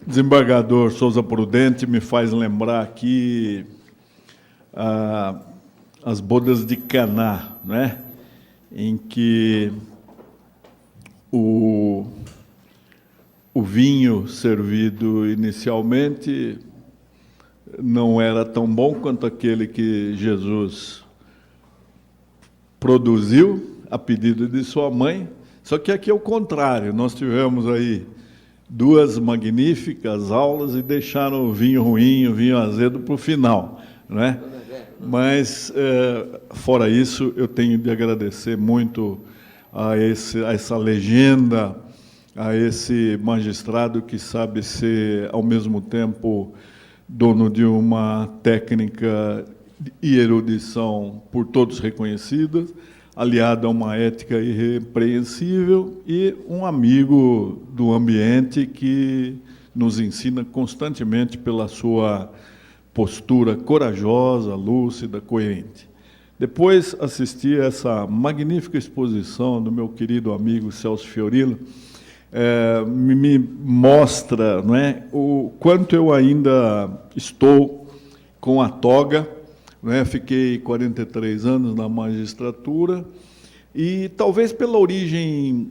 desembargador Souza Prudente me faz lembrar aqui as bodas de Caná, né? Em que o vinho servido inicialmente não era tão bom quanto aquele que Jesus produziu a pedido de sua mãe, só que aqui é o contrário. Nós tivemos aí duas magníficas aulas e deixaram o vinho ruim, o vinho azedo para o final, né? Mas, fora isso, eu tenho de agradecer muito a essa legenda, a esse magistrado que sabe ser, ao mesmo tempo, dono de uma técnica e erudição por todos reconhecidas, aliado a uma ética irrepreensível e um amigo do ambiente que nos ensina constantemente pela sua postura corajosa, lúcida, coerente. Depois assisti a essa magnífica exposição do meu querido amigo Celso Fiorilo, me mostra, não é, o quanto eu ainda estou com a toga, não é? Fiquei 43 anos na magistratura e talvez pela origem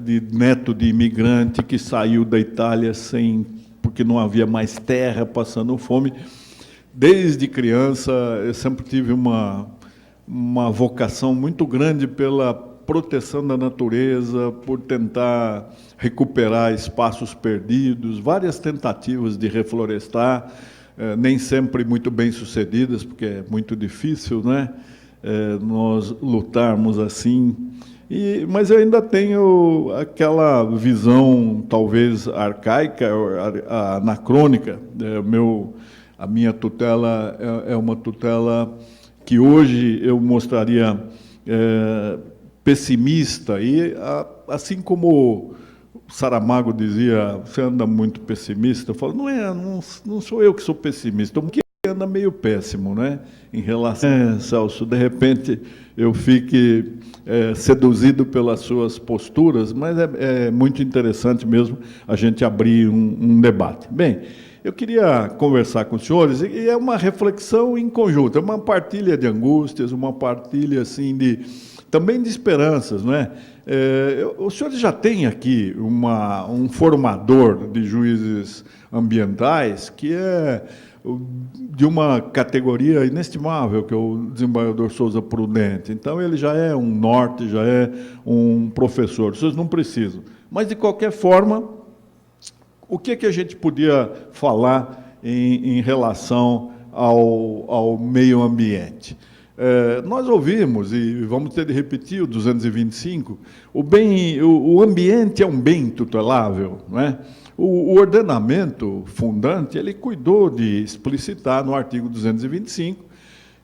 de neto de imigrante que saiu da Itália porque não havia mais terra, passando fome. Desde criança, eu sempre tive uma vocação muito grande pela proteção da natureza, por tentar recuperar espaços perdidos, várias tentativas de reflorestar, nem sempre muito bem sucedidas, porque é muito difícil, né? Nós lutarmos assim. Mas eu ainda tenho aquela visão, talvez arcaica, anacrônica. A minha tutela é uma tutela que hoje eu mostraria pessimista, e assim como Saramago dizia, você anda muito pessimista, eu falo, não sou eu que sou pessimista, que anda meio péssimo, né? Em relação, Celso, de repente eu fique seduzido pelas suas posturas, mas é muito interessante mesmo a gente abrir um debate. Bem, eu queria conversar com os senhores, e é uma reflexão em conjunto, é uma partilha de angústias, uma partilha assim também de esperanças, não é? Os senhores já têm aqui um formador de juízes ambientais que é de uma categoria inestimável, que é o desembargador Souza Prudente. Então, ele já é um norte, já é um professor. Vocês não precisam. Mas, de qualquer forma, o que a gente podia falar em relação ao meio ambiente? Nós ouvimos, e vamos ter de repetir o 225, o ambiente é um bem tutelável, não é? O ordenamento fundante, ele cuidou de explicitar no artigo 225,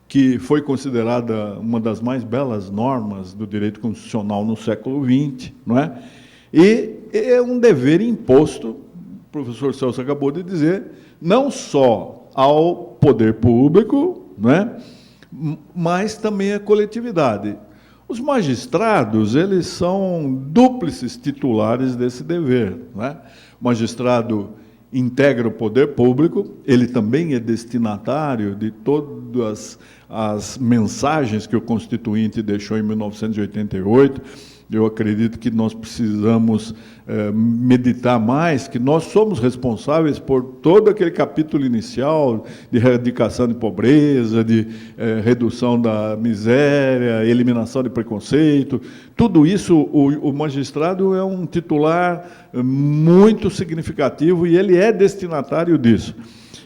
que foi considerada uma das mais belas normas do direito constitucional no século XX, não é? E é um dever imposto, o professor Celso acabou de dizer, não só ao poder público, não é? Mas também à coletividade. Os magistrados, eles são dúplices titulares desse dever, não é? O magistrado integra o poder público, ele também é destinatário de todas as mensagens que o Constituinte deixou em 1988. Eu acredito que nós precisamos meditar mais, que nós somos responsáveis por todo aquele capítulo inicial de erradicação de pobreza, de redução da miséria, eliminação de preconceito. Tudo isso, o magistrado é um titular muito significativo e ele é destinatário disso.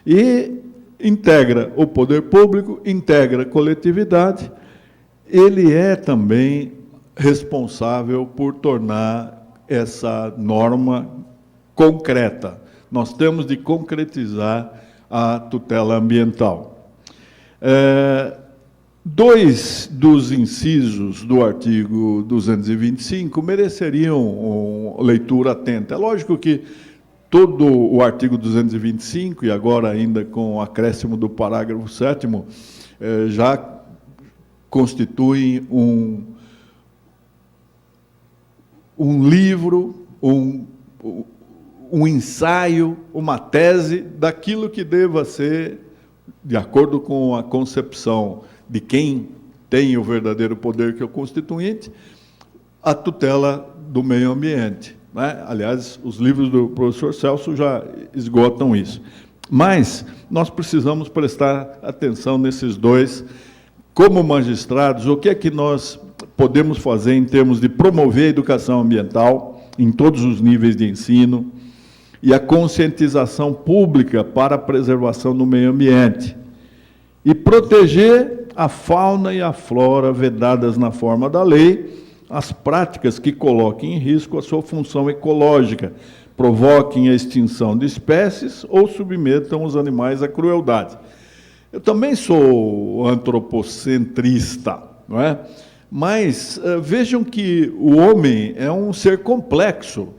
E integra o poder público, integra a coletividade, ele é também responsável por tornar essa norma concreta. Nós temos de concretizar a tutela ambiental. Dois dos incisos do artigo 225 mereceriam leitura atenta. É lógico que todo o artigo 225, e agora ainda com o acréscimo do parágrafo 7º, já constituem um livro, um ensaio, uma tese daquilo que deva ser, de acordo com a concepção de quem tem o verdadeiro poder, que é o Constituinte, a tutela do meio ambiente, né? Aliás, os livros do professor Celso já esgotam isso. Mas nós precisamos prestar atenção nesses dois. Como magistrados, o que é que nós podemos fazer em termos de promover a educação ambiental em todos os níveis de ensino e a conscientização pública para a preservação do meio ambiente e proteger a fauna e a flora vedadas na forma da lei, as práticas que coloquem em risco a sua função ecológica, provoquem a extinção de espécies ou submetam os animais à crueldade. Eu também sou antropocentrista, não é? Mas vejam que o homem é um ser complexo.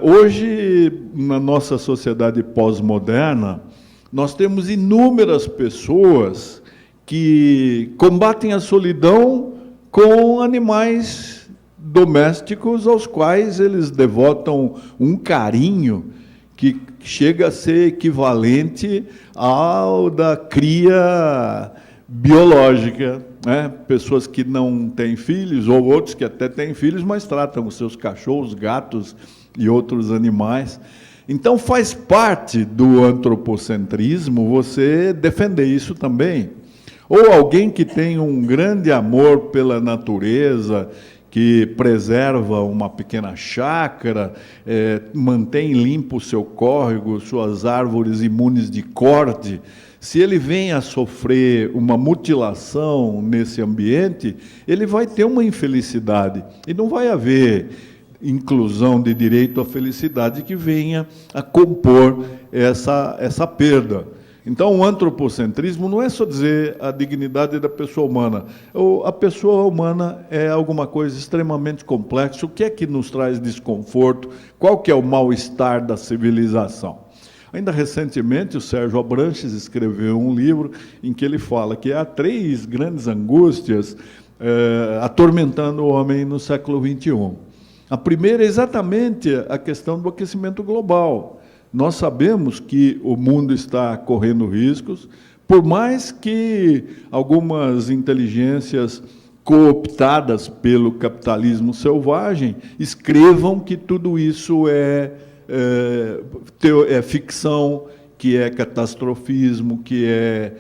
Hoje, na nossa sociedade pós-moderna, nós temos inúmeras pessoas que combatem a solidão com animais domésticos aos quais eles devotam um carinho que chega a ser equivalente ao da cria biológica, né? Pessoas que não têm filhos, ou outros que até têm filhos, mas tratam os seus cachorros, gatos e outros animais. Então, faz parte do antropocentrismo você defender isso também. Ou alguém que tem um grande amor pela natureza, que preserva uma pequena chácara, mantém limpo o seu córrego, suas árvores imunes de corte. Se ele vem a sofrer uma mutilação nesse ambiente, ele vai ter uma infelicidade. E não vai haver inclusão de direito à felicidade que venha a compor essa perda. Então, o antropocentrismo não é só dizer a dignidade da pessoa humana. A pessoa humana é alguma coisa extremamente complexa. O que é que nos traz desconforto? Qual que é o mal-estar da civilização? Ainda recentemente, o Sérgio Abranches escreveu um livro em que ele fala que há 3 grandes angústias atormentando o homem no século XXI. A primeira é exatamente a questão do aquecimento global. Nós sabemos que o mundo está correndo riscos, por mais que algumas inteligências cooptadas pelo capitalismo selvagem escrevam que tudo isso é ficção, que é catastrofismo, que é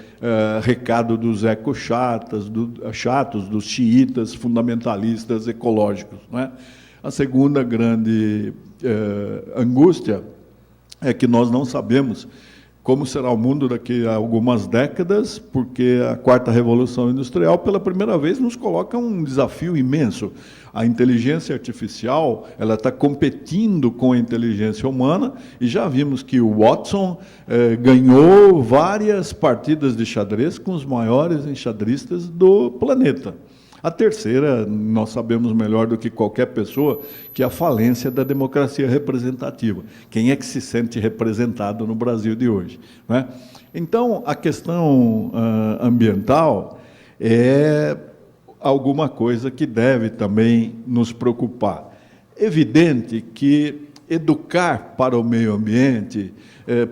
recado dos ecochatos, dos xiitas fundamentalistas ecológicos, não é? A segunda grande angústia é que nós não sabemos como será o mundo daqui a algumas décadas, porque a 4ª Revolução Industrial, pela primeira vez, nos coloca um desafio imenso. A inteligência artificial ela está competindo com a inteligência humana, e já vimos que o Watson ganhou várias partidas de xadrez com os maiores enxadristas do planeta. A terceira, nós sabemos melhor do que qualquer pessoa, que é a falência da democracia representativa. Quem é que se sente representado no Brasil de hoje, não é? Então, a questão ambiental é alguma coisa que deve também nos preocupar. Evidente que educar para o meio ambiente,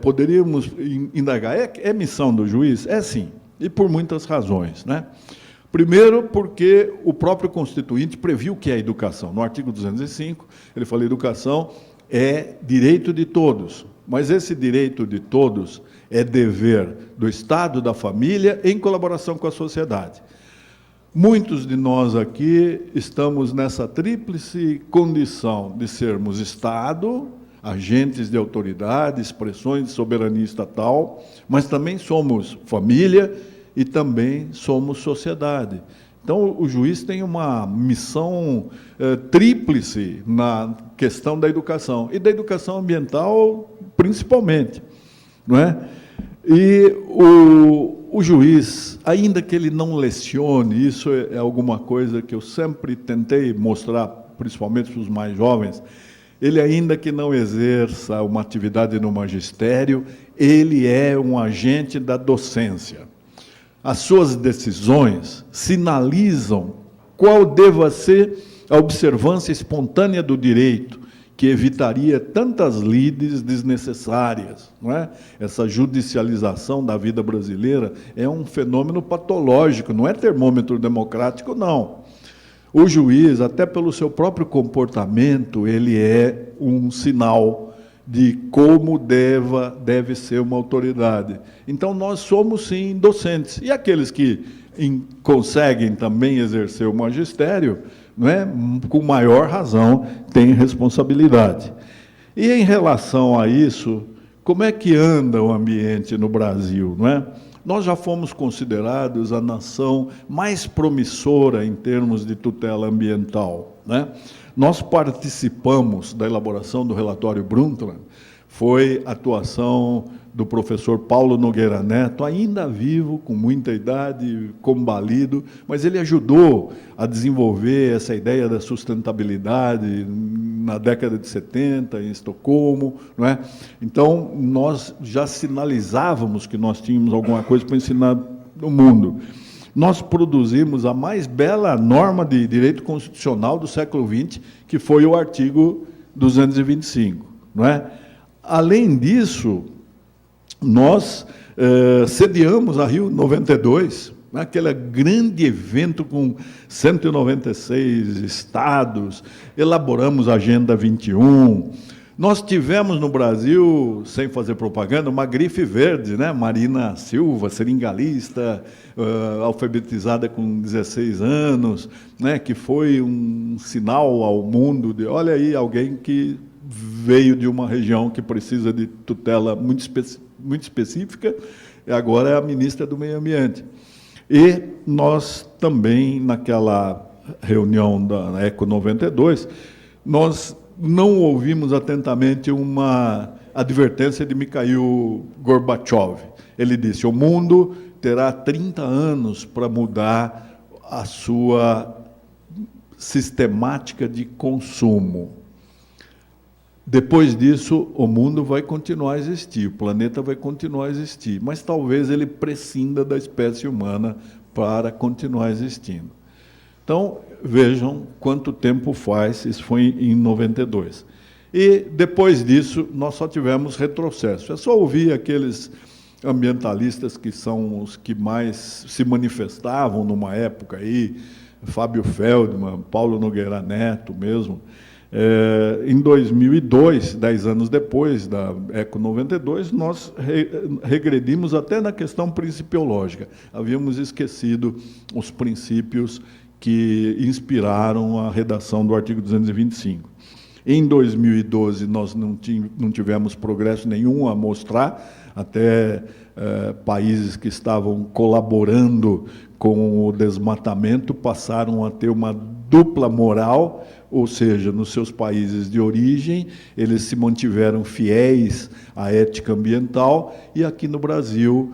poderíamos indagar, é missão do juiz? É sim, e por muitas razões, né? Primeiro, porque o próprio Constituinte previu o que é a educação. No artigo 205, ele fala: educação é direito de todos, mas esse direito de todos é dever do Estado, da família, em colaboração com a sociedade. Muitos de nós aqui estamos nessa tríplice condição de sermos Estado, agentes de autoridade, expressões de soberania estatal, mas também somos família e também somos sociedade. Então, o juiz tem uma missão tríplice na questão da educação, e da educação ambiental, principalmente, não é? E o juiz, ainda que ele não lecione, isso é alguma coisa que eu sempre tentei mostrar, principalmente para os mais jovens, ele, ainda que não exerça uma atividade no magistério, ele é um agente da docência. As suas decisões sinalizam qual deva ser a observância espontânea do direito, que evitaria tantas lides desnecessárias, não é? Essa judicialização da vida brasileira é um fenômeno patológico, não é termômetro democrático, não. O juiz, até pelo seu próprio comportamento, ele é um sinal de como deve ser uma autoridade. Então, nós somos, sim, docentes. E aqueles que conseguem também exercer o magistério, não é? Com maior razão, têm responsabilidade. E, em relação a isso, como é que anda o ambiente no Brasil, não é? Nós já fomos considerados a nação mais promissora em termos de tutela ambiental, né? Nós participamos da elaboração do relatório Brundtland, foi a atuação do professor Paulo Nogueira Neto, ainda vivo, com muita idade, combalido, mas ele ajudou a desenvolver essa ideia da sustentabilidade na década de 70, em Estocolmo, não é? Então, nós já sinalizávamos que nós tínhamos alguma coisa para ensinar no mundo. Nós produzimos a mais bela norma de direito constitucional do século XX, que foi o artigo 225, não é? Além disso, nós sediamos a Rio 92, né, aquele grande evento com 196 estados, elaboramos a Agenda 21. Nós tivemos no Brasil, sem fazer propaganda, uma grife verde, né? Marina Silva, seringalista, alfabetizada com 16 anos, né? Que foi um sinal ao mundo de, olha aí, alguém que veio de uma região que precisa de tutela muito específica, e agora é a ministra do Meio Ambiente. E nós também, naquela reunião da Eco 92, nós não ouvimos atentamente uma advertência de Mikhail Gorbachev. Ele disse, o mundo terá 30 anos para mudar a sua sistemática de consumo. Depois disso, o mundo vai continuar a existir, o planeta vai continuar a existir, mas talvez ele prescinda da espécie humana para continuar existindo. Então, vejam quanto tempo faz, isso foi em 92. E, depois disso, nós só tivemos retrocesso. É só ouvir aqueles ambientalistas que são os que mais se manifestavam numa época aí, Fábio Feldman, Paulo Nogueira Neto mesmo. Em 2002, 10 anos depois da Eco 92, nós regredimos até na questão principiológica. Havíamos esquecido os princípios que inspiraram a redação do artigo 225. Em 2012, nós não tivemos progresso nenhum a mostrar, até países que estavam colaborando com o desmatamento passaram a ter uma dupla moral, ou seja, nos seus países de origem, eles se mantiveram fiéis à ética ambiental, e aqui no Brasil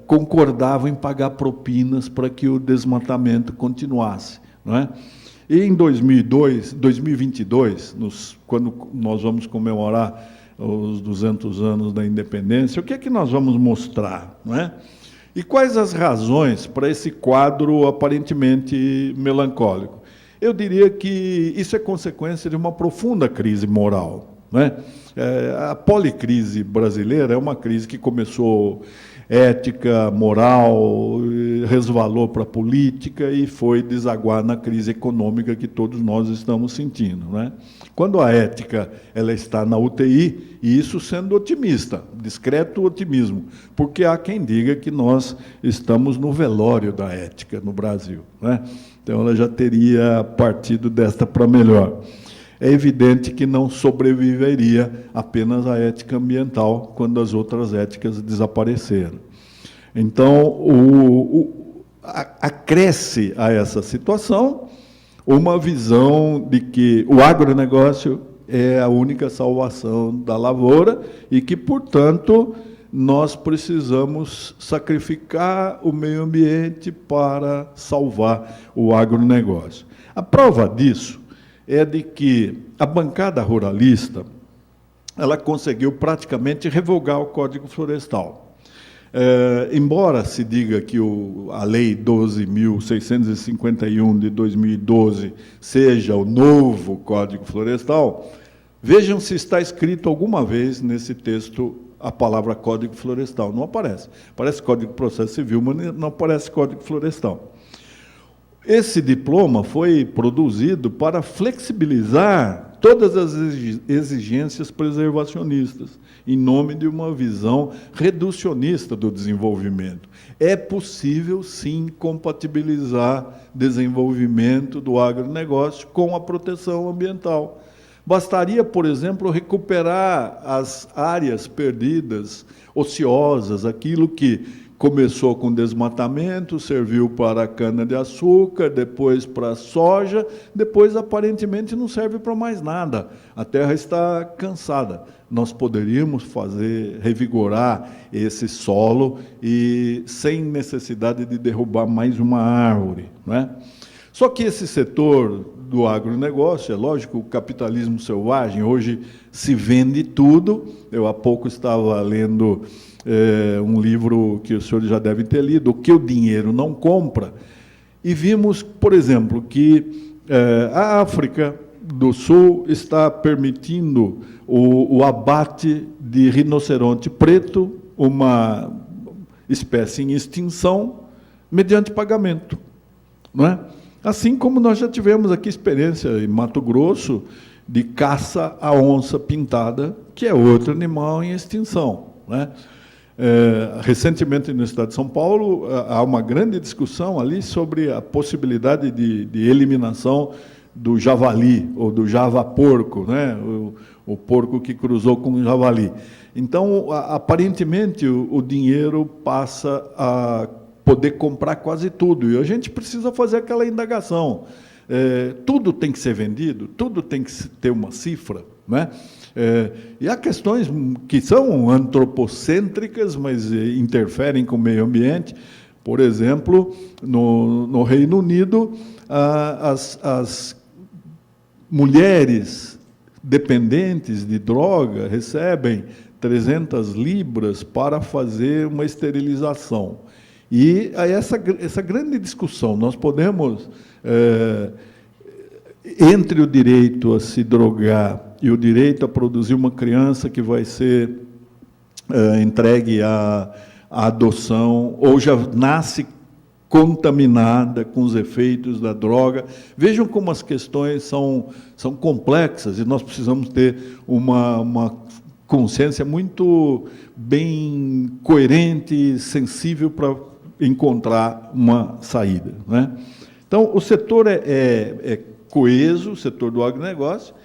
concordavam em pagar propinas para que o desmatamento continuasse, não é? E em 2022, quando nós vamos comemorar os 200 anos da independência, o que é que nós vamos mostrar, não é? E quais as razões para esse quadro aparentemente melancólico? Eu diria que isso é consequência de uma profunda crise moral, né? A policrise brasileira é uma crise que começou ética, moral, resvalou para a política e foi desaguar na crise econômica que todos nós estamos sentindo, né? Quando a ética ela está na UTI, e isso sendo otimista, discreto otimismo, porque há quem diga que nós estamos no velório da ética no Brasil, né? Então, ela já teria partido desta para melhor. É evidente que não sobreviveria apenas a ética ambiental quando as outras éticas desapareceram. Então, acresce a essa situação uma visão de que o agronegócio é a única salvação da lavoura e que, portanto, nós precisamos sacrificar o meio ambiente para salvar o agronegócio. A prova disso é de que a bancada ruralista ela conseguiu praticamente revogar o Código Florestal. Embora se diga que a Lei 12.651 de 2012 seja o novo Código Florestal, vejam se está escrito alguma vez nesse texto a palavra Código Florestal. Não aparece. Aparece Código de Processo Civil, mas não aparece Código Florestal. Esse diploma foi produzido para flexibilizar todas as exigências preservacionistas, em nome de uma visão reducionista do desenvolvimento. É possível, sim, compatibilizar desenvolvimento do agronegócio com a proteção ambiental. Bastaria, por exemplo, recuperar as áreas perdidas, ociosas, aquilo que começou com desmatamento, serviu para a cana-de-açúcar, depois para a soja, depois, aparentemente, não serve para mais nada. A terra está cansada. Nós poderíamos revigorar esse solo e sem necessidade de derrubar mais uma árvore, não é? Só que esse setor do agronegócio, é lógico, o capitalismo selvagem, hoje se vende tudo. Eu há pouco estava lendo um livro que os senhores já devem ter lido, O que o Dinheiro Não Compra, e vimos, por exemplo, que a África do Sul está permitindo o abate de rinoceronte preto, uma espécie em extinção, mediante pagamento, não é? Assim como nós já tivemos aqui experiência em Mato Grosso de caça à onça pintada, que é outro animal em extinção, né? Recentemente, no estado de São Paulo, há uma grande discussão ali sobre a possibilidade de eliminação do javali, ou do javaporco, né? O porco que cruzou com o javali. Então, aparentemente, o dinheiro passa a poder comprar quase tudo, e a gente precisa fazer aquela indagação. Tudo tem que ser vendido? Tudo tem que ter uma cifra, né? E há questões que são antropocêntricas, mas interferem com o meio ambiente. Por exemplo, no Reino Unido, as mulheres dependentes de droga recebem 300 libras para fazer uma esterilização. E essa grande discussão, nós podemos, entre o direito a se drogar e o direito a produzir uma criança que vai ser entregue à adoção, ou já nasce contaminada com os efeitos da droga. Vejam como as questões são complexas, e nós precisamos ter uma consciência muito bem coerente e sensível para encontrar uma saída, né? Então, o setor é coeso, o setor do agronegócio,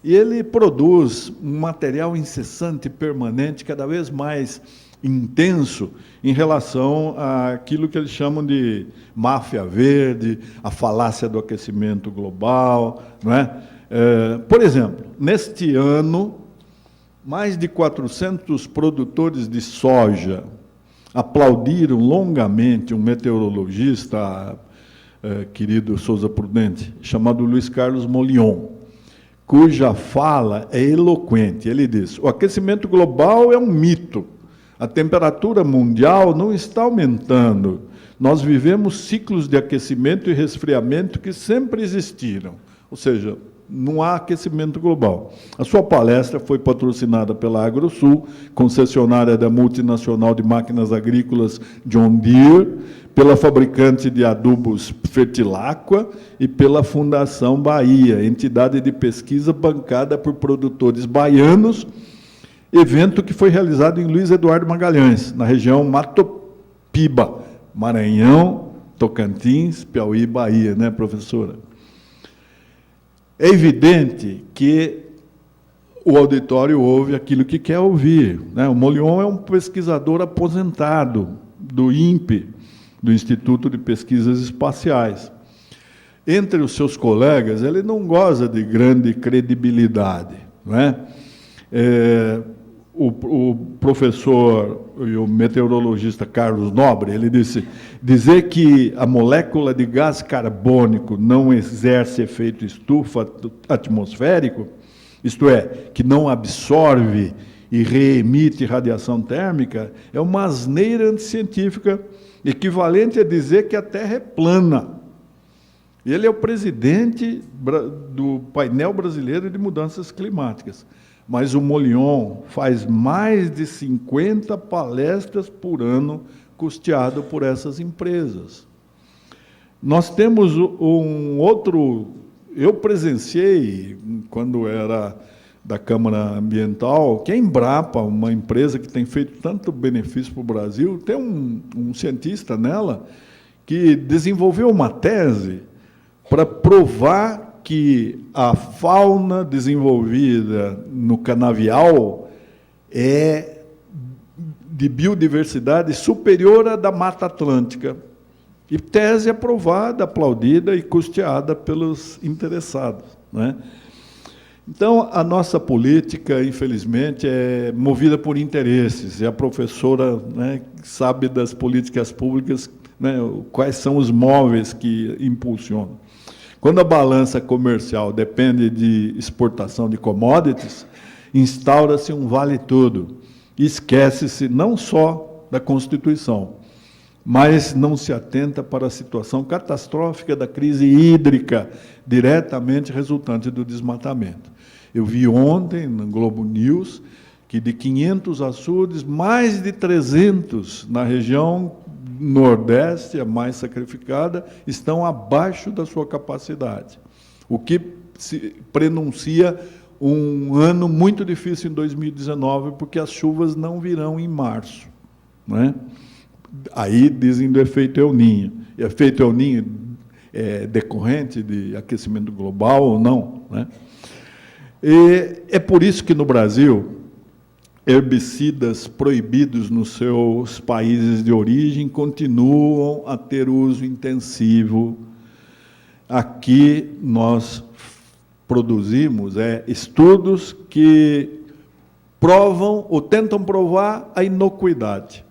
e ele produz um material incessante, permanente, cada vez mais intenso em relação àquilo que eles chamam de máfia verde, a falácia do aquecimento global, não é? Por exemplo, neste ano, mais de 400 produtores de soja aplaudiram longamente um meteorologista, querido Souza Prudente, chamado Luiz Carlos Molion, cuja fala é eloquente. Ele diz: o aquecimento global é um mito. A temperatura mundial não está aumentando. Nós vivemos ciclos de aquecimento e resfriamento que sempre existiram. Ou seja, não há aquecimento global. A sua palestra foi patrocinada pela AgroSul, concessionária da multinacional de máquinas agrícolas John Deere, pela fabricante de adubos Fertilaqua e pela Fundação Bahia, entidade de pesquisa bancada por produtores baianos, evento que foi realizado em Luiz Eduardo Magalhães, na região Matopiba, Maranhão, Tocantins, Piauí e Bahia, né, professora? É evidente que o auditório ouve aquilo que quer ouvir, né? O Molion é um pesquisador aposentado do INPE, do Instituto de Pesquisas Espaciais. Entre os seus colegas, ele não goza de grande credibilidade, né? O professor e o meteorologista Carlos Nobre, ele disse: dizer que a molécula de gás carbônico não exerce efeito estufa atmosférico, isto é, que não absorve e reemite radiação térmica, é uma asneira anticientífica, equivalente a dizer que a Terra é plana. Ele é o presidente do painel brasileiro de mudanças climáticas. Mas o Molion faz mais de 50 palestras por ano, custeado por essas empresas. Nós temos um outro... Eu presenciei, quando era da Câmara Ambiental, que a Embrapa, uma empresa que tem feito tanto benefício para o Brasil, tem um cientista nela que desenvolveu uma tese para provar que a fauna desenvolvida no canavial é de biodiversidade superior à da Mata Atlântica. E tese aprovada, aplaudida e custeada pelos interessados, né? Então, a nossa política, infelizmente, é movida por interesses. E a professora, né, sabe das políticas públicas, né, quais são os móveis que impulsionam. Quando a balança comercial depende de exportação de commodities, instaura-se um vale-tudo. Esquece-se não só da Constituição, mas não se atenta para a situação catastrófica da crise hídrica, diretamente resultante do desmatamento. Eu vi ontem, no Globo News, que de 500 açudes, mais de 300 na região Nordeste, a mais sacrificada, estão abaixo da sua capacidade, o que se prenuncia um ano muito difícil em 2019, porque as chuvas não virão em março, né? Aí dizem do efeito El Niño. E efeito El Niño é decorrente de aquecimento global ou não, né? E é por isso que, no Brasil, herbicidas proibidos nos seus países de origem continuam a ter uso intensivo. Aqui nós produzimos estudos que provam ou tentam provar a inocuidade.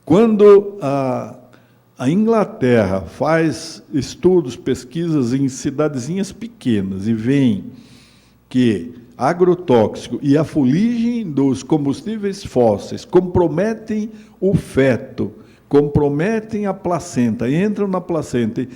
Quando a Inglaterra faz estudos, pesquisas em cidadezinhas pequenas e vem que agrotóxico e a fuligem dos combustíveis fósseis comprometem o feto, comprometem a placenta, entram na placenta e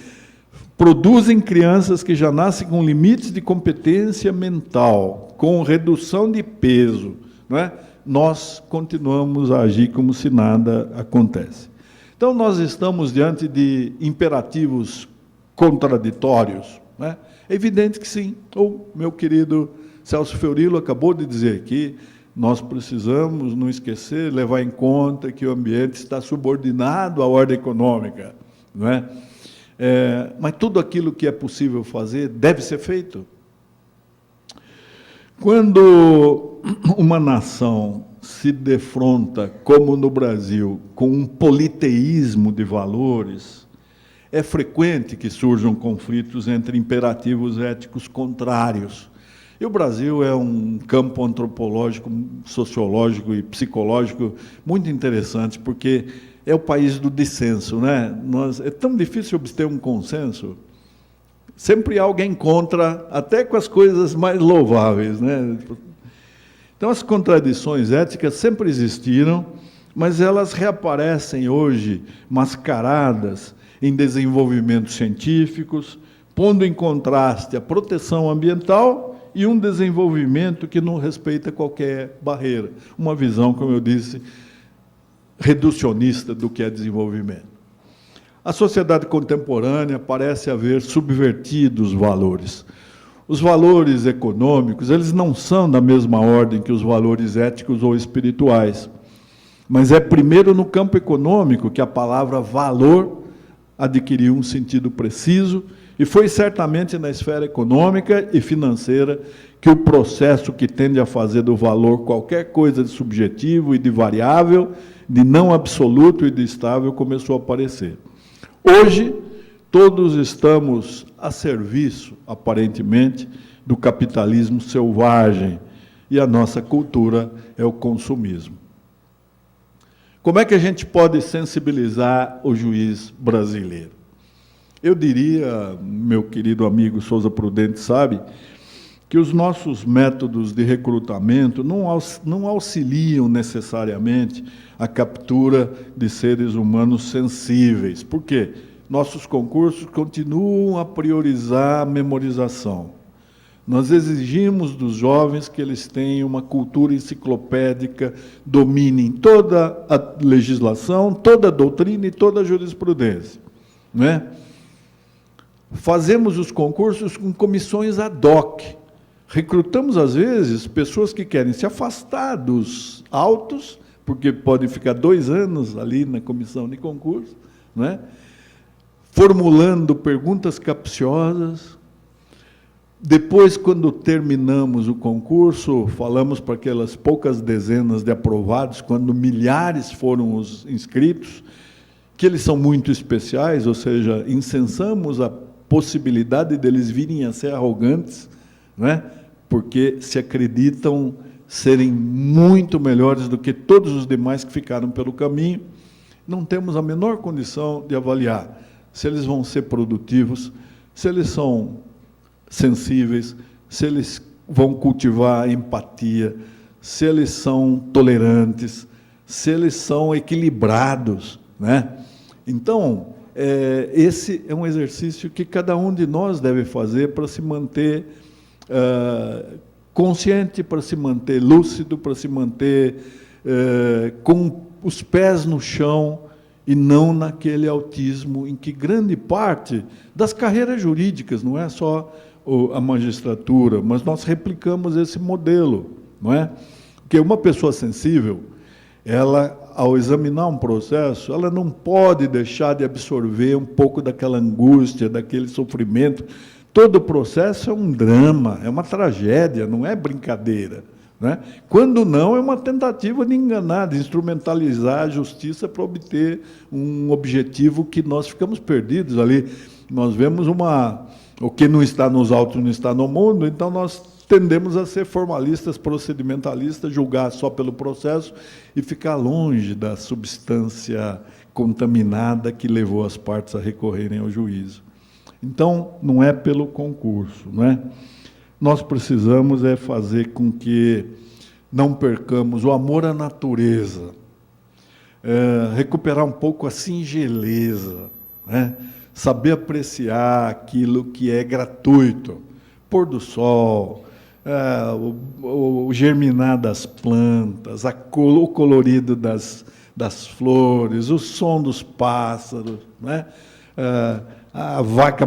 produzem crianças que já nascem com limites de competência mental, com redução de peso, não é? Nós continuamos a agir como se nada acontece. Então, nós estamos diante de imperativos contraditórios, né? É evidente que sim. O meu querido Celso Fiorilo acabou de dizer que nós precisamos não esquecer, levar em conta que o ambiente está subordinado à ordem econômica, não é? Mas tudo aquilo que é possível fazer deve ser feito. Quando uma nação se defronta, como no Brasil, com um politeísmo de valores, é frequente que surjam conflitos entre imperativos éticos contrários. E o Brasil é um campo antropológico, sociológico e psicológico muito interessante, porque é o país do dissenso, né? É tão difícil obter um consenso. Sempre há alguém contra, até com as coisas mais louváveis, né? Então, as contradições éticas sempre existiram, mas elas reaparecem hoje mascaradas em desenvolvimentos científicos, pondo em contraste a proteção ambiental e um desenvolvimento que não respeita qualquer barreira. Uma visão, como eu disse, reducionista do que é desenvolvimento. A sociedade contemporânea parece haver subvertido os valores. Os valores econômicos, eles não são da mesma ordem que os valores éticos ou espirituais, mas é primeiro no campo econômico que a palavra valor adquiriu um sentido preciso, e foi certamente na esfera econômica e financeira que o processo que tende a fazer do valor qualquer coisa de subjetivo e de variável, de não absoluto e de estável, começou a aparecer. Hoje, todos estamos a serviço, aparentemente, do capitalismo selvagem, e a nossa cultura é o consumismo. Como é que a gente pode sensibilizar o juiz brasileiro? Eu diria, meu querido amigo Souza Prudente sabe, que os nossos métodos de recrutamento não auxiliam necessariamente a captura de seres humanos sensíveis. Por quê? Nossos concursos continuam a priorizar a memorização. Nós exigimos dos jovens que eles tenham uma cultura enciclopédica, dominem toda a legislação, toda a doutrina e toda a jurisprudência, não é? Fazemos os concursos com comissões ad hoc. Recrutamos, às vezes, pessoas que querem se afastar dos autos, porque podem ficar 2 anos ali na comissão de concurso, não é? Formulando perguntas capciosas. Depois, quando terminamos o concurso, falamos para aquelas poucas dezenas de aprovados, quando milhares foram os inscritos, que eles são muito especiais, ou seja, incensamos a possibilidade deles virem a ser arrogantes, não é? Porque se acreditam serem muito melhores do que todos os demais que ficaram pelo caminho. Não temos a menor condição de avaliar se eles vão ser produtivos, se eles são sensíveis, se eles vão cultivar a empatia, se eles são tolerantes, se eles são equilibrados, né? Então, esse é um exercício que cada um de nós deve fazer para se manter consciente, para se manter lúcido, para se manter com os pés no chão e não naquele autismo em que grande parte das carreiras jurídicas, não é só a magistratura, mas nós replicamos esse modelo, não é? Porque uma pessoa sensível, ela, ao examinar um processo, ela não pode deixar de absorver um pouco daquela angústia, daquele sofrimento. Todo processo é um drama, é uma tragédia, não é brincadeira, né? Quando não, é uma tentativa de enganar, de instrumentalizar a justiça para obter um objetivo que nós ficamos perdidos ali. Nós vemos o que não está nos autos não está no mundo, então nós tendemos a ser formalistas, procedimentalistas, julgar só pelo processo e ficar longe da substância contaminada que levou as partes a recorrerem ao juízo. Então, não é pelo concurso, não é? Nós precisamos fazer com que não percamos o amor à natureza, recuperar um pouco a singeleza, né? Saber apreciar aquilo que é gratuito, pôr do sol, o germinar das plantas, o colorido das flores, o som dos pássaros, né? A vaca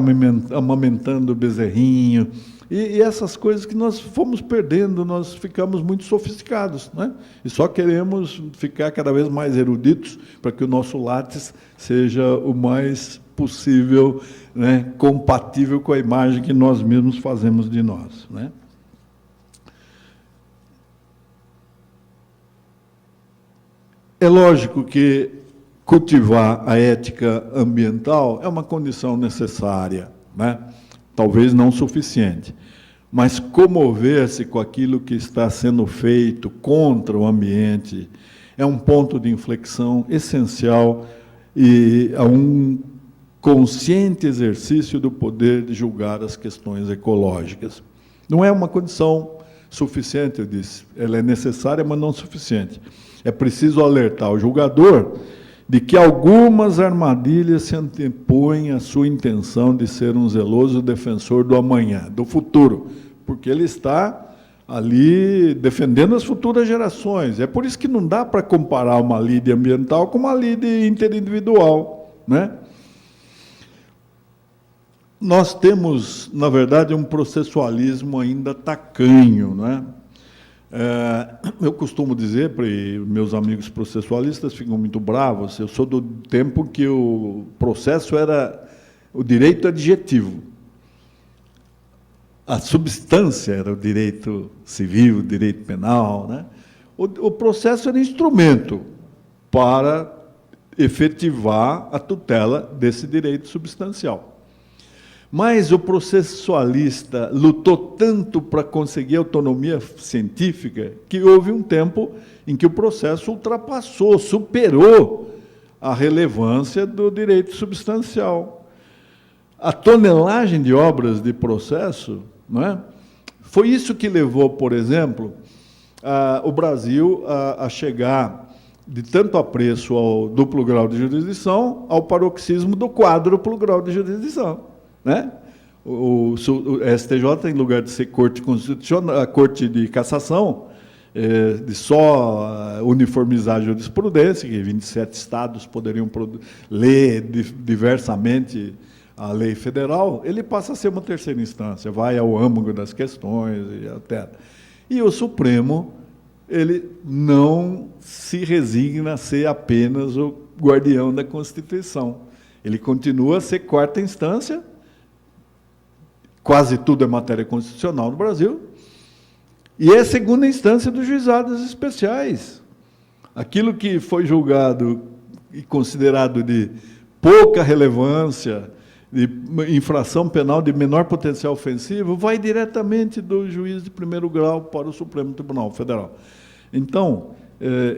amamentando o bezerrinho, e essas coisas que nós fomos perdendo, nós ficamos muito sofisticados, né? E só queremos ficar cada vez mais eruditos para que o nosso látis seja o mais possível, né, compatível com a imagem que nós mesmos fazemos de nós, né? É lógico que cultivar a ética ambiental é uma condição necessária, né? Talvez não suficiente, mas comover-se com aquilo que está sendo feito contra o ambiente é um ponto de inflexão essencial e a um consciente exercício do poder de julgar as questões ecológicas. Não é uma condição suficiente, eu disse, ela é necessária, mas não suficiente. É preciso alertar o julgador de que algumas armadilhas se antepõem à sua intenção de ser um zeloso defensor do amanhã, do futuro, porque ele está ali defendendo as futuras gerações. É por isso que não dá para comparar uma lide ambiental com uma lide interindividual, né? Nós temos, na verdade, um processualismo ainda tacanho, né? Eu costumo dizer, para meus amigos processualistas ficam muito bravos, eu sou do tempo que o processo era o direito adjetivo. A substância era o direito civil, o direito penal, né? O processo era instrumento para efetivar a tutela desse direito substancial. Mas o processualista lutou tanto para conseguir autonomia científica que houve um tempo em que o processo ultrapassou, superou a relevância do direito substancial. A tonelagem de obras de processo, não é, Foi isso que levou, por exemplo, o Brasil a chegar de tanto apreço ao duplo grau de jurisdição ao paroxismo do quádruplo grau de jurisdição, né? O STJ, em lugar de ser corte constitucional, a corte de cassação, de só uniformizar a jurisprudência, que 27 estados poderiam ler diversamente a lei federal, ele passa a ser uma terceira instância, vai ao âmago das questões e até. E o Supremo, ele não se resigna a ser apenas o guardião da Constituição. Ele continua a ser quarta instância, quase tudo é matéria constitucional no Brasil, e é segunda instância dos juizados especiais. Aquilo que foi julgado e considerado de pouca relevância, de infração penal de menor potencial ofensivo, vai diretamente do juiz de primeiro grau para o Supremo Tribunal Federal. Então,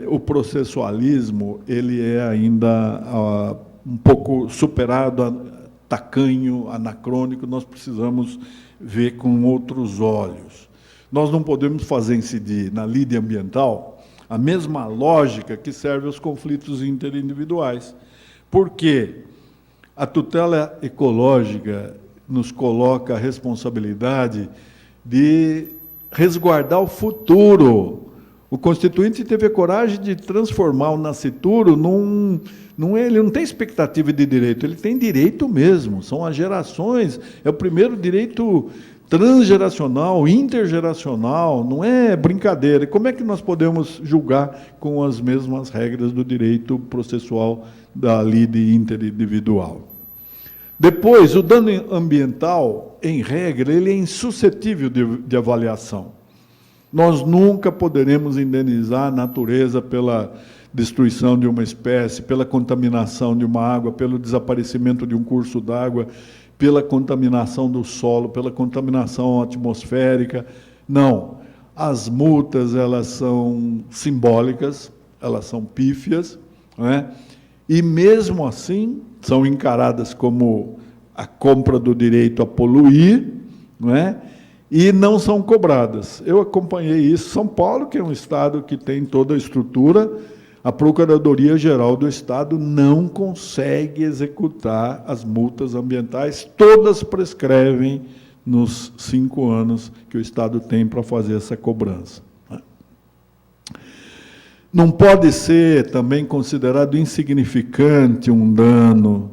o processualismo ele é ainda um pouco superado, tacanho, anacrônico, nós precisamos ver com outros olhos. Nós não podemos fazer incidir na lide ambiental a mesma lógica que serve aos conflitos interindividuais. Por quê? A tutela ecológica nos coloca a responsabilidade de resguardar o futuro. O Constituinte teve a coragem de transformar o nascituro ele não tem expectativa de direito, ele tem direito mesmo, são as gerações, é o primeiro direito transgeracional, intergeracional, não é brincadeira. E como é que nós podemos julgar com as mesmas regras do direito processual da lide interindividual? Depois, o dano ambiental, em regra, ele é insuscetível de avaliação. Nós nunca poderemos indenizar a natureza pela destruição de uma espécie, pela contaminação de uma água, pelo desaparecimento de um curso d'água, pela contaminação do solo, pela contaminação atmosférica. Não. As multas, elas são simbólicas, elas são pífias, não é? E, mesmo assim, são encaradas como a compra do direito a poluir, não é? E não são cobradas. Eu acompanhei isso. São Paulo, que é um estado que tem toda a estrutura, a Procuradoria-Geral do Estado não consegue executar as multas ambientais, todas prescrevem nos 5 anos que o Estado tem para fazer essa cobrança. Não pode ser também considerado insignificante um dano,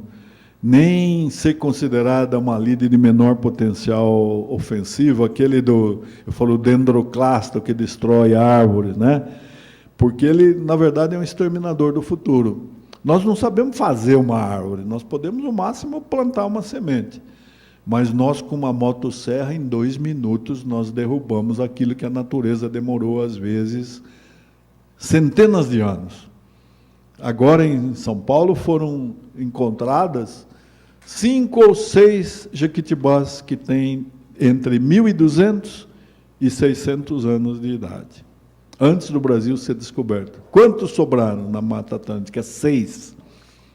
nem ser considerada uma lide de menor potencial ofensivo, aquele eu falo dendroclasto, que destrói árvores, né? Porque ele, na verdade, é um exterminador do futuro. Nós não sabemos fazer uma árvore, nós podemos, no máximo, plantar uma semente. Mas nós, com uma motosserra, em 2 minutos, nós derrubamos aquilo que a natureza demorou, às vezes, centenas de anos. Agora, em São Paulo, foram encontradas 5 ou 6 jequitibás que têm entre 1.200 e 600 anos de idade, antes do Brasil ser descoberto. Quantos sobraram na Mata Atlântica? 6.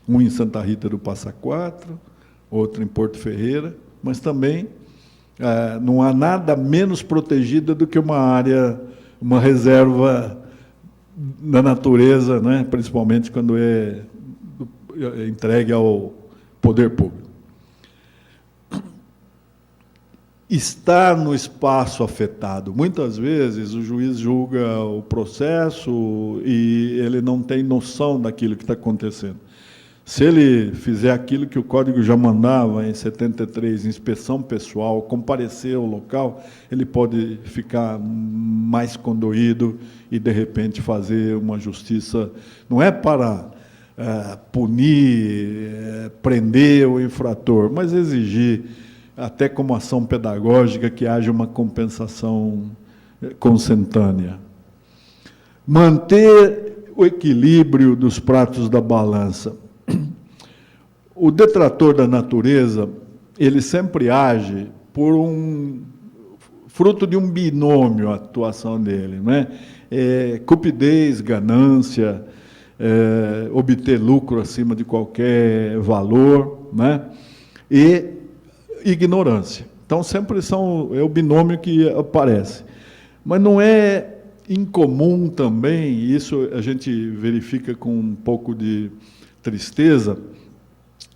Um em Santa Rita do Passa Quatro, outro em Porto Ferreira, mas também não há nada menos protegida do que uma área, uma reserva da natureza, né? Principalmente quando é entregue ao poder público. Estar no espaço afetado. Muitas vezes o juiz julga o processo e ele não tem noção daquilo que está acontecendo. Se ele fizer aquilo que o Código já mandava em 73, inspeção pessoal, comparecer ao local, ele pode ficar mais condoído e, de repente, fazer uma justiça. Não é para punir, prender o infrator, mas exigir, até como ação pedagógica, que haja uma compensação consentânea. Manter o equilíbrio dos pratos da balança. O detrator da natureza, ele sempre age por fruto de um binômio, a atuação dele, né? Cupidez, ganância, obter lucro acima de qualquer valor, né? E ignorância. Então, sempre é o binômio que aparece. Mas não é incomum também, e isso a gente verifica com um pouco de tristeza,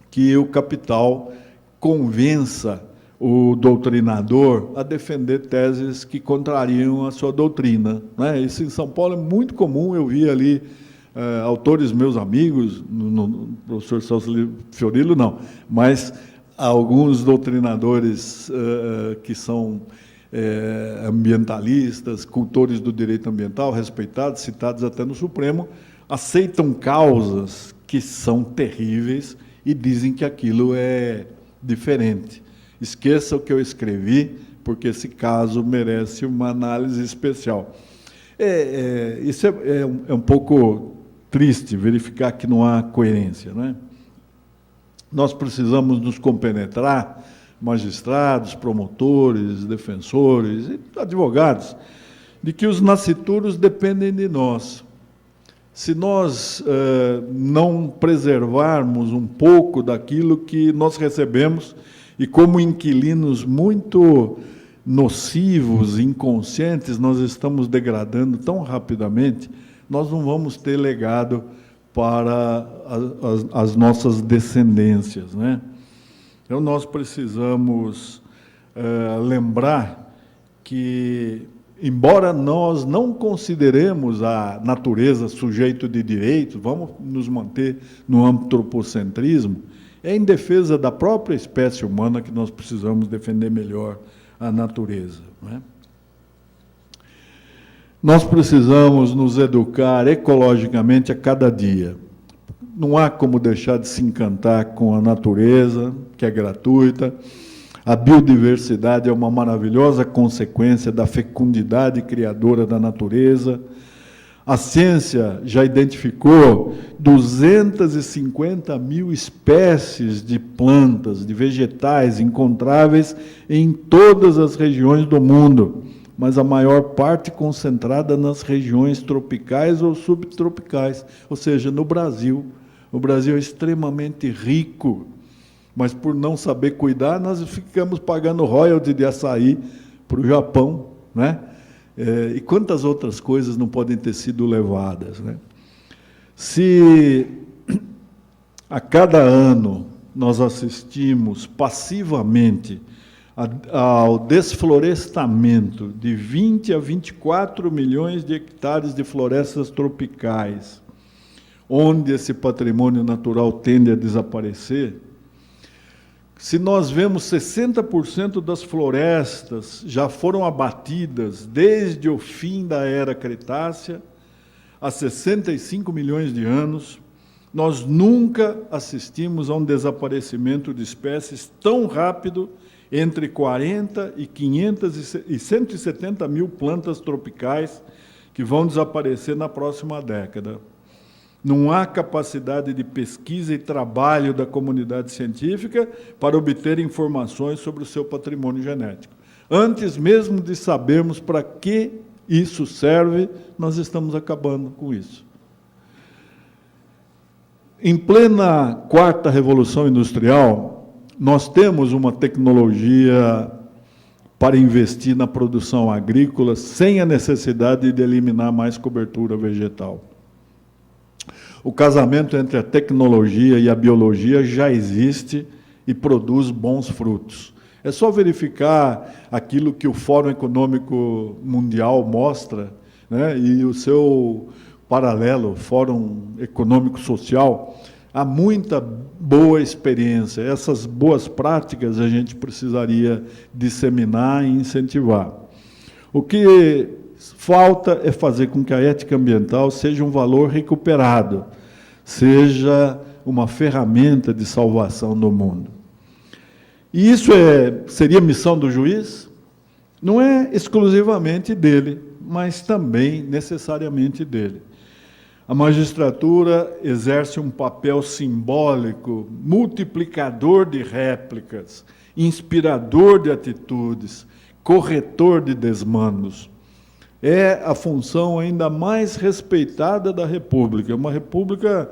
que o capital convença o doutrinador a defender teses que contrariam a sua doutrina, né? Isso em São Paulo é muito comum. Eu vi ali autores meus amigos, no professor Celso Fiorillo não, mas alguns doutrinadores que são ambientalistas, cultores do direito ambiental, respeitados, citados até no Supremo, aceitam causas que são terríveis e dizem que aquilo é diferente. Esqueça o que eu escrevi, porque esse caso merece uma análise especial. Isso é um pouco triste, verificar que não há coerência, não é? Nós precisamos nos compenetrar, magistrados, promotores, defensores e advogados, de que os nascituros dependem de nós. Se nós não preservarmos um pouco daquilo que nós recebemos, e como inquilinos muito nocivos, inconscientes, nós estamos degradando tão rapidamente, nós não vamos ter legado para as nossas descendências, né? Então, nós precisamos lembrar que, embora nós não consideremos a natureza sujeito de direitos, vamos nos manter no antropocentrismo, é em defesa da própria espécie humana que nós precisamos defender melhor a natureza, não é? Nós precisamos nos educar ecologicamente a cada dia. Não há como deixar de se encantar com a natureza, que é gratuita. A biodiversidade é uma maravilhosa consequência da fecundidade criadora da natureza. A ciência já identificou 250 mil espécies de plantas, de vegetais encontráveis em todas as regiões do mundo, mas a maior parte concentrada nas regiões tropicais ou subtropicais, ou seja, no Brasil. O Brasil é extremamente rico, mas por não saber cuidar, nós ficamos pagando royalty de açaí para o Japão, né? E quantas outras coisas não podem ter sido levadas, né? Se a cada ano nós assistimos passivamente ao desflorestamento de 20 a 24 milhões de hectares de florestas tropicais, onde esse patrimônio natural tende a desaparecer, se nós vemos 60% das florestas já foram abatidas desde o fim da era Cretácea, há 65 milhões de anos, nós nunca assistimos a um desaparecimento de espécies tão rápido, entre 40 e 500 e 170 mil plantas tropicais que vão desaparecer na próxima década. Não há capacidade de pesquisa e trabalho da comunidade científica para obter informações sobre o seu patrimônio genético. Antes mesmo de sabermos para que isso serve, nós estamos acabando com isso. Em plena quarta revolução industrial, nós temos uma tecnologia para investir na produção agrícola sem a necessidade de eliminar mais cobertura vegetal. O casamento entre a tecnologia e a biologia já existe e produz bons frutos. É só verificar aquilo que o Fórum Econômico Mundial mostra, né, e o seu paralelo, Fórum Econômico Social. Há muita boa experiência. Essas boas práticas a gente precisaria disseminar e incentivar. O que falta é fazer com que a ética ambiental seja um valor recuperado, seja uma ferramenta de salvação do mundo. E isso seria missão do juiz? Não é exclusivamente dele, mas também necessariamente dele. A magistratura exerce um papel simbólico, multiplicador de réplicas, inspirador de atitudes, corretor de desmandos. É a função ainda mais respeitada da República, uma República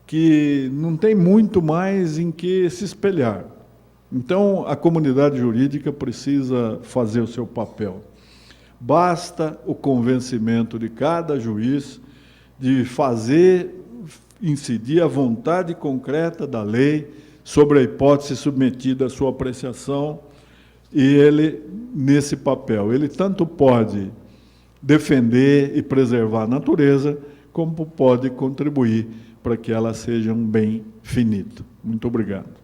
que não tem muito mais em que se espelhar. Então, a comunidade jurídica precisa fazer o seu papel. Basta o convencimento de cada juiz de fazer incidir a vontade concreta da lei sobre a hipótese submetida à sua apreciação, e ele, nesse papel, ele tanto pode defender e preservar a natureza, como pode contribuir para que ela seja um bem finito. Muito obrigado.